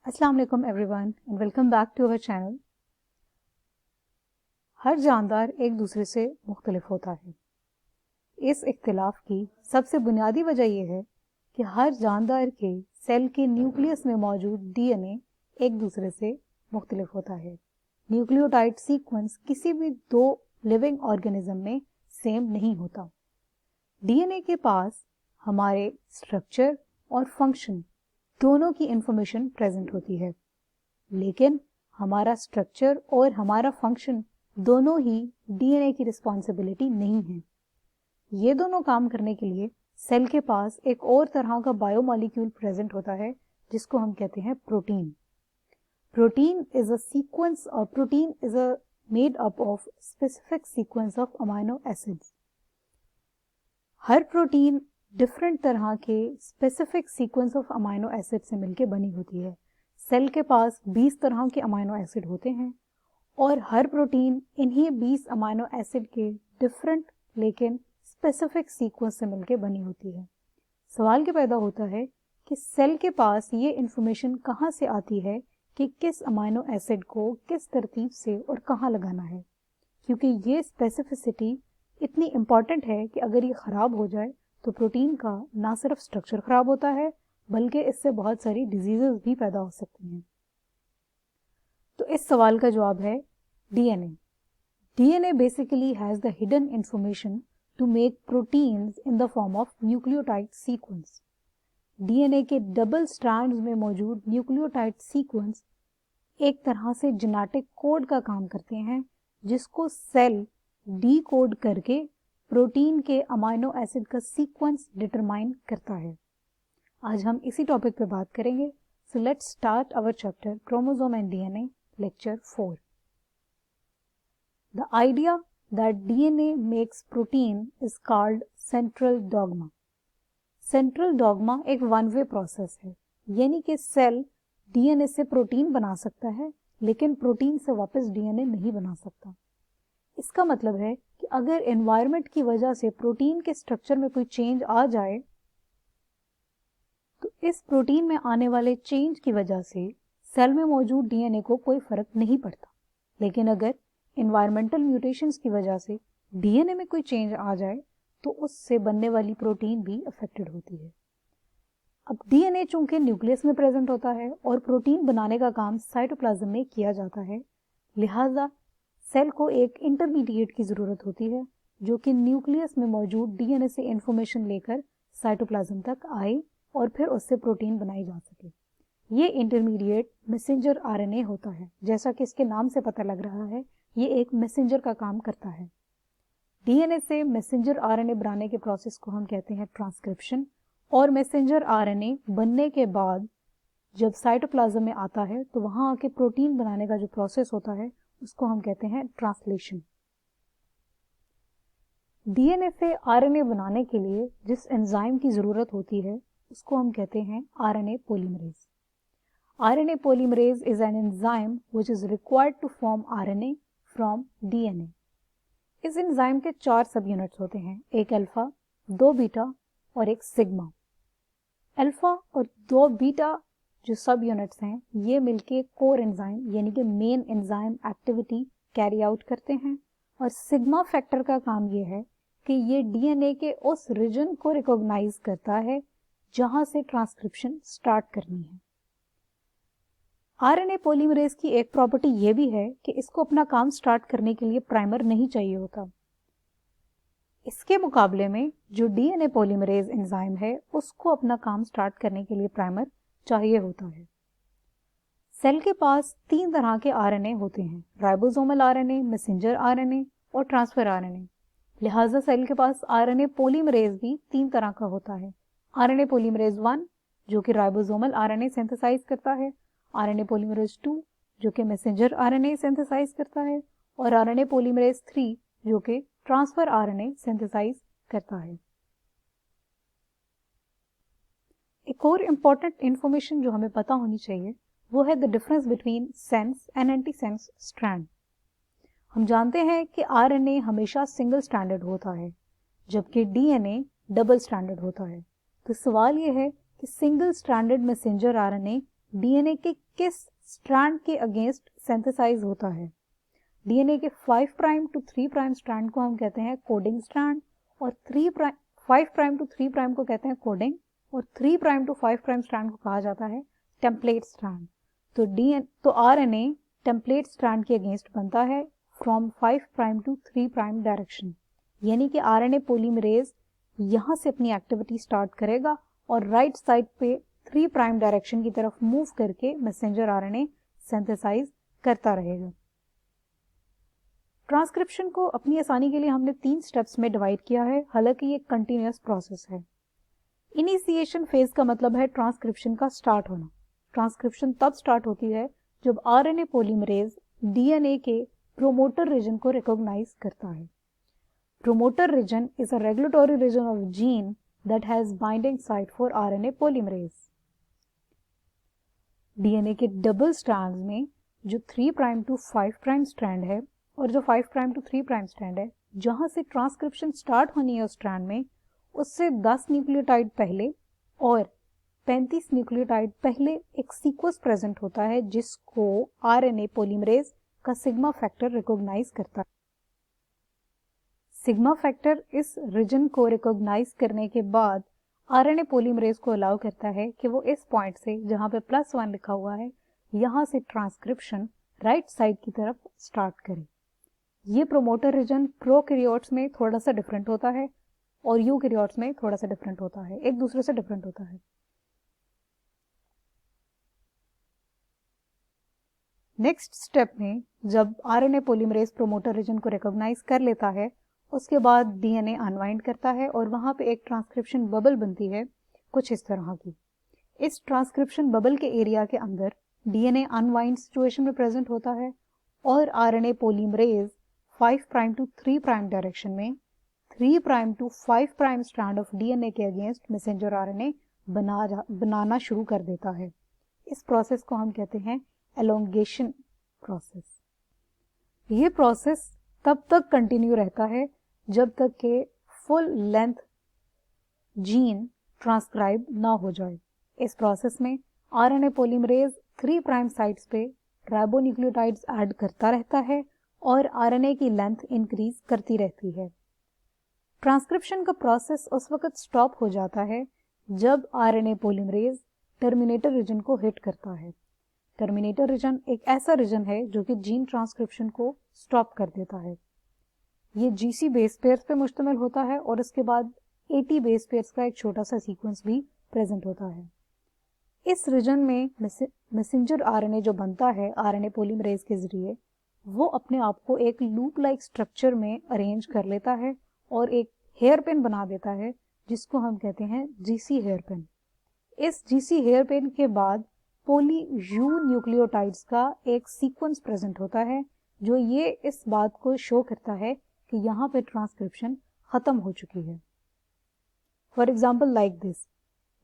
अस्सलाम वालेकुम everyone and welcome back to our channel. हर जानदार एक दूसरे से मुख्तलिफ होता है। इस इख्तिलाफ की सबसे बुनियादी वजह यह है कि हर जानदार के सेल के न्यूक्लियस में मौजूद डीएनए एक दूसरे से मुख्तलिफ होता है। न्यूक्लियोटाइड सीक्वेंस किसी भी दो लिविंग ऑर्गेनिज्म में सेम नहीं होता। डीएनए के पास हमारे स्ट्रक्चर और फंक्शन दोनों की इंफॉर्मेशन प्रेजेंट होती है, लेकिन हमारा स्ट्रक्चर और हमारा फंक्शन दोनों ही डीएनए की रिस्पॉन्सिबिलिटी नहीं है। ये दोनों काम करने के लिए सेल के पास एक और तरह का बायोमॉलिक्यूल प्रेजेंट होता है जिसको हम कहते हैं protein. Protein is a sequence और protein is a made up of specific sequence of amino acids. हर प्रोटीन डिफरेंट तरह के specific sequence of amino acid से मिलकर बनी होती है। सेल के पास 20 तरह के अमाइनो एसिड होते हैं और हर प्रोटीन इन्हीं 20 अमाइनो एसिड के डिफरेंट लेकिन स्पेसिफिक सीक्वेंस से मिलकर बनी होती है। सवाल ये पैदा होता है कि सेल के पास ये इंफॉर्मेशन कहाँ से आती है कि किस अमाइनो एसिड को किस तरतीब से और कहाँ लगाना है, क्योंकि ये स्पेसिफिसिटी इतनी इम्पॉर्टेंट है कि अगर ये ख़राब हो जाए तो प्रोटीन का ना सिर्फ स्ट्रक्चर खराब होता है बल्कि इससे बहुत सारी डिजीजेस भी पैदा हो सकती हैं। तो इस सवाल का जवाब है DNA. DNA basically has the hidden information to make proteins in the form of nucleotide sequence. DNA के डबल स्ट्रैंड्स में मौजूद न्यूक्लियोटाइड सीक्वेंस एक तरह से जेनेटिक कोड का काम करते हैं, जिसको सेल डी कोड करके प्रोटीन के अमाइनो एसिड का सीक्वेंस डिटरमाइन करता है। आज हम इसी टॉपिक पे बात करेंगे। So let's start our chapter chromosome and DNA, lecture 4। The idea that DNA makes protein is called central dogma. Central dogma एक वन वे प्रोसेस है, यानी कि सेल डीएनए से प्रोटीन बना सकता है लेकिन प्रोटीन से वापस डीएनए नहीं बना सकता। इसका मतलब है कि अगर एनवायरनमेंट की वजह से प्रोटीन के स्ट्रक्चर में कोई चेंज आ जाए तो इस प्रोटीन में आने वाले चेंज की वजह से सेल में मौजूद डीएनए को कोई फर्क नहीं पड़ता। लेकिन अगर एनवायरमेंटल म्यूटेशंस की वजह से डीएनए में कोई चेंज आ जाए तो उससे बनने वाली प्रोटीन भी अफेक्टेड होती है। अब डीएनए चूंकि न्यूक्लियस में प्रेजेंट होता है और प्रोटीन बनाने का काम साइटोप्लाज्म में किया जाता है, लिहाजा सेल को एक इंटरमीडिएट की ज़रूरत होती है जो कि न्यूक्लियस में मौजूद डीएनए से इंफॉर्मेशन लेकर साइटोप्लाज्म तक आए और फिर उससे प्रोटीन बनाई जा सके। ये इंटरमीडिएट मैसेंजर आरएनए होता है। जैसा कि इसके नाम से पता लग रहा है, ये एक मैसेंजर का काम करता है। डीएनए से मैसेंजर आरएनए बनाने के प्रोसेस को हम कहते हैं ट्रांसक्रिप्शन, और मैसेंजर आरएनए बनने के बाद जब साइटोप्लाज्म में आता है तो वहां आके प्रोटीन बनाने का जो प्रोसेस होता है उसको हम कहते हैं ट्रांसलेशन। डीएनए से आरएनए बनाने के लिए जिस एंजाइम की जरूरत होती है उसको हम कहते हैं RNA polymerase. RNA polymerase is an enzyme which is required to form RNA from DNA. इस एंजाइम के 4 सब यूनिट्स होते हैं, एक अल्फा, 2 बीटा और एक सिग्मा। अल्फा और 2 बीटा जो सब यूनिट्स हैं ये मिलके कोर एंजाइम यानी कि main enzyme activity carry out करते हैं, और सिग्मा फैक्टर का काम ये है कि ये डीएनए के उस रीजन को रिकॉग्नाइज करता है जहां से ट्रांसक्रिप्शन स्टार्ट करनी है। आरएनए पॉलीमरेज की एक प्रॉपर्टी ये भी है कि इसको अपना काम स्टार्ट करने के लिए प्राइमर नहीं चाहिए होता। इसके मुकाबले में जो डीएनए पॉलीमरेज एंजाइम है उसको अपना काम स्टार्ट करने के लिए प्राइमर चाहिए होता है। सेल के पास 3 तरह के आरएनए होते हैं, राइबोसोमल आरएनए, मैसेंजर आरएनए और ट्रांसफर आरएनए। लिहाजा सेल के पास आरएनए पॉलीमरेज भी 3 तरह का होता है। आरएनए पॉलीमरेज 1 जो कि राइबोसोमल आरएनए सिंथेसाइज करता है, आरएनए पॉलीमरेज 2 जो कि मैसेंजर आरएनए सिंथेसाइज करता है, और आरएनए पॉलीमरेज 3 जो कि ट्रांसफर आरएनए सिंथेसाइज करता है। एक और इम्पॉर्टेंट इंफॉर्मेशन जो हमें पता होनी चाहिए वो है the difference between sense and antisense strand. हम जानते हैं कि आरएनए हमेशा सिंगल स्ट्रैंडेड होता है जबकि डीएनए डबल स्ट्रैंडेड होता है। तो सवाल ये है कि single stranded messenger RNA DNA के किस स्ट्रैंड के अगेंस्ट सिंथेसाइज होता है। डीएनए के 5 प्राइम टू 3 प्राइम स्ट्रैंड को हम कहते हैं कोडिंग स्ट्रैंड, और 5 प्राइम टू 3 प्राइम को कहते हैं कोडिंग, और 3 प्राइम टू 5 प्राइम स्ट्रैंड को कहा जाता है टेम्पलेट स्ट्रैंड। तो आरएनए टेम्पलेट स्ट्रैंड के अगेंस्ट बनता है from 5 prime to 3 prime direction, यानी कि आरएनए पॉलीमरेज यहाँ से अपनी एक्टिविटी स्टार्ट करेगा और राइट साइड पे 3 प्राइम डायरेक्शन की तरफ मूव करके मैसेंजर आरएनए सिंथेसाइज करता रहेगा। ट्रांसक्रिप्शन को अपनी आसानी के लिए हमने 3 स्टेप्स में डिवाइड किया है, हालांकि ये कंटिन्यूअस प्रोसेस है। इनिशिएशन फेज का मतलब है ट्रांसक्रिप्शन का स्टार्ट होना। ट्रांसक्रिप्शन तब स्टार्ट होती है जब आरएनए पॉलीमरेज डीएनए के प्रोमोटर रीजन को रिकॉग्नाइज करता है। Promoter region is a regulatory region of gene that has binding site for RNA polymerase. DNA के डबल स्ट्रैंड्स में जो 3 प्राइम टू 5 प्राइम स्ट्रैंड है और जो 5 प्राइम टू 3 प्राइम स्ट्रैंड है, जहां से ट्रांसक्रिप्शन स्टार्ट होनी है उस स्ट्रैंड में, उससे 10 न्यूक्लियोटाइड पहले और 35 न्यूक्लियोटाइड पहले एक सीक्वेंस प्रेजेंट होता है जिसको आरएनए पॉलीमरेज का सिग्मा फैक्टर रिकॉग्नाइज करता है। सिग्मा फैक्टर इस रीजन को रिकॉग्नाइज करने के बाद आरएनए पॉलीमरेज को अलाउ करता है कि वो इस पॉइंट से, जहां पे +1 लिखा हुआ है, यहां से ट्रांसक्रिप्शन राइट साइड की तरफ स्टार्ट करे। ये प्रोमोटर रीजन प्रोकैरियोट्स में थोड़ा सा डिफरेंट होता है और यूकैरियोट्स में थोड़ा सा डिफरेंट होता है, एक दूसरे से डिफरेंट होता है। नेक्स्ट स्टेप में जब आरएनए पॉलीमरेज प्रोमोटर रीजन को रिकॉग्नाइज कर लेता है, उसके बाद डीएनए अनवाइंड करता है और वहां पे एक ट्रांसक्रिप्शन बबल बनती है कुछ इस तरह की। इस ट्रांसक्रिप्शन बबल के एरिया के अंदर डीएनए अनवाइंड सिचुएशन में प्रेजेंट होता है और RNA polymerase 5 prime to 3 prime direction में 3 prime to 5 prime strand of DNA के अगेंस्ट मैसेंजर आरएनए बनाना शुरू कर देता है। इस प्रोसेस को हम कहते हैं एलोंगेशन प्रोसेस। ये प्रोसेस तब तक कंटिन्यू रहता है जब तक के फुल लेंथ जीन ट्रांसक्राइब ना हो जाए। इस प्रोसेस में आरएनए पॉलीमरेज 3 प्राइम साइट्स पे राइबोन्यूक्लियोटाइड्स ऐड करता रहता है और आरएनए की लेंथ इंक्रीज करती रहती है। ट्रांसक्रिप्शन का प्रोसेस उस वक्त स्टॉप हो जाता है जब आरएनए पॉलीमरेज टर्मिनेटर रीजन को हिट करता है। टर्मिनेटर रीजन एक ऐसा रीजन है जो कि जीन ट्रांसक्रिप्शन को स्टॉप कर देता है। ये जीसी बेस पेयर्स पे मुश्तमिल होता है और इसके बाद 80 बेस पेयर्स का एक छोटा सा सीक्वेंस भी प्रेजेंट होता है। इस रीजन में मैसेंजर आरएनए जो बनता है आरएनए पॉलीमरेज के जरिए, वो अपने आप को एक लूप लाइक स्ट्रक्चर में अरेंज कर लेता है और एक हेयर पिन बना देता है जिसको हम कहते हैं जीसी हेयर पिन। इस जीसी हेयर पिन के बाद पोली यू न्यूक्लियोटाइड्स का एक सीक्वेंस प्रेजेंट होता है जो ये इस बात को शो करता है कि यहाँ पे ट्रांसक्रिप्शन खत्म हो चुकी है। फॉर एग्जाम्पल लाइक दिस,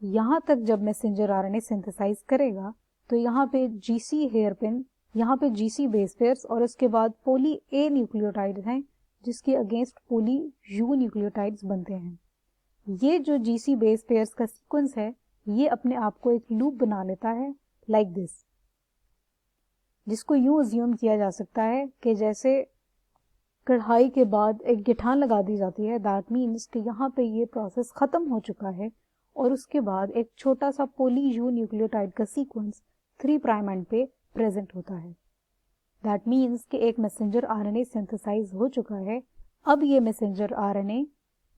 यहाँ तक जब मैसेंजर आरएनए सिंथेसाइज करेगा तो यहाँ पे जीसी हेयर पिन, यहाँ पे जीसी बेस पेयर्स और उसके बाद पोली ए न्यूक्लियोटाइड्स हैं जिसके अगेंस्ट पोली यू न्यूक्लियोटाइड्स बनते हैं। ये जो जीसी बेस पेयर्स का सीक्वेंस है ये अपने आप को एक लूप बना लेता है लाइक दिस, जिसको यूं अज्यूम किया जा सकता है कि जैसे कढ़ाई के बाद एक गिठान लगा दी जाती है। दैट मीन्स कि यहाँ पे ये प्रोसेस खत्म हो चुका है और उसके बाद एक छोटा सा पोली यू न्यूक्लियोटाइड का सीक्वेंस 3 प्राइम एंड पे प्रेजेंट होता है। दैट मीन्स कि एक मैसेंजर आरएनए सिंथेसाइज हो चुका है। अब ये मैसेंजर आरएनए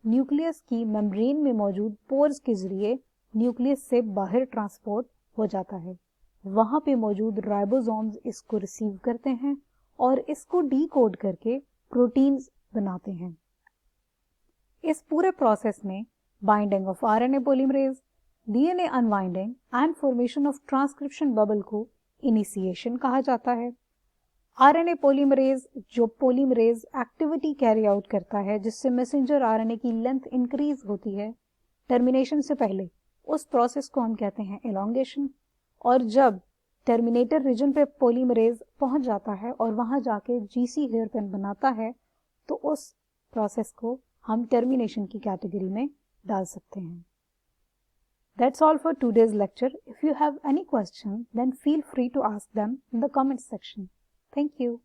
न्यूक्लियस की मेम्ब्रेन में मौजूद पोर्स के जरिए न्यूक्लियस से बाहर ट्रांसपोर्ट हो जाता है। वहां पे मौजूद राइबोसोम्स इसको रिसीव करते हैं और इसको डीकोड करके प्रोटीन्स बनाते हैं। इस पूरे प्रोसेस में binding of RNA polymerase, DNA unwinding and formation of transcription bubble को इनिशिएशन कहा जाता है। आरएनए पॉलीमरेज जो पॉलीमरेज एक्टिविटी कैरी आउट करता है जिससे मैसेंजर आरएनए की लेंथ इंक्रीज होती है टर्मिनेशन से पहले, उस प्रोसेस को हम कहते हैं एलोंगेशन। और जब टर्मिनेटर रीजन पे पॉलीमरेज पहुंच जाता है और वहां जाके जीसी हेयर पिन बनाता है तो उस प्रोसेस को हम टर्मिनेशन की कैटेगरी में डाल सकते हैं। That's all for today's lecture. If you have any question, then feel free to ask them in the comment section. Thank you.